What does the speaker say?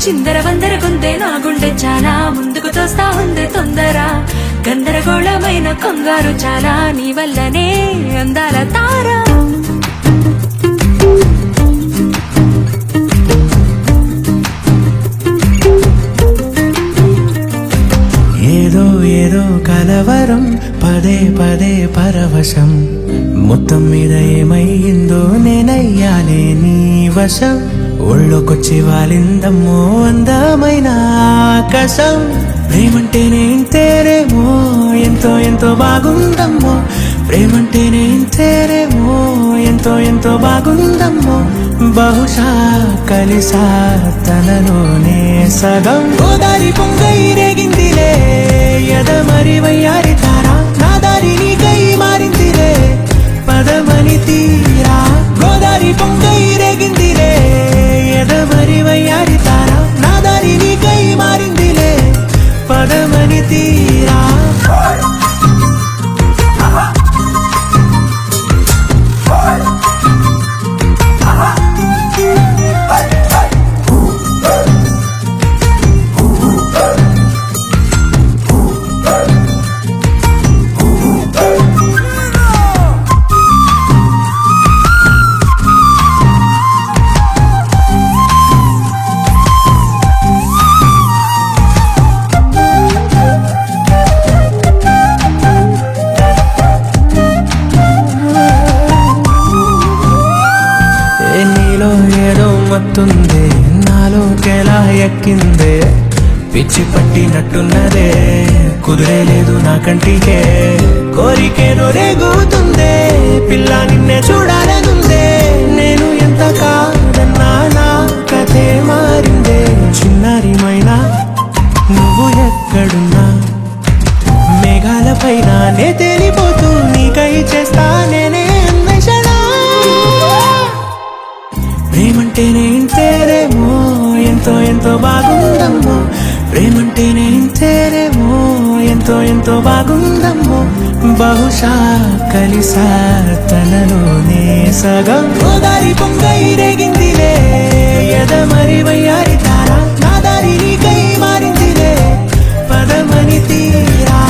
చిందర వందర గుందే నా గుండె చాలా ముందుకు తోస్తా ఉంది తొందర గందరగోళమైన కంగారు చాలా నీ వల్లనే అందాల తార ఏదో ఏదో కలవరం పదే పదే పరవశం మొత్తం మీద ఏమైందో నేనయ్యాలే నీ వశం ఒళ్ళోకొచ్చి వాలిందమ్మో అందమైన ఆకాశం ప్రేమంటేనే ఇంతేనేమో ఎంతో ఎంతో బాగుందమ్మో ప్రేమంటేనే ఇంతేనేమో ఎంతో ఎంతో బాగుందమ్మో బహుశా కలిసా తనలోనే సగం గోదారి పొంగై రేగిందిలే ఎద మరి వయ్యారి తారా నా దారి నీకై మారిందిలే పదమని తీరా గోదారి పొంగై రేగిందిలే ఎద మరి వయ్యారి తారా నా దారి నీకై మారిందిలే పదమని తీరా ఏదో మత్తుందే నాలోకెలా ఎక్కిందే పిచ్చి పట్టినట్టున్నదే కుదిరే లేదు నా కంటికే కోరికేదో రేగుతుందే పిల్ల నిన్నే చూడాలనుందే నేను ఎంత కాదన్నా నా కథే మారిందే చిన్నారిమైనా నువ్వు ఎక్కడున్నా మేఘాల పైన నే తేలిపోతూ నీకై చేస్తా నేనే అన్వేషణ ప్రేమంటేనే ఇంతేనేమో ఎంతో ఎంతో బాగుందమ్మో ప్రేమంటేనే ఇంతేనేమో ఎంతో ఎంతో బాగుందమ్మో బహుశా కలిసా తనలోనే సగం గోదారి పొంగై రేగిందిలే ఎద మరి వయ్యారి తారా నా దారి నీకై మారిందిలే పదమని తీరా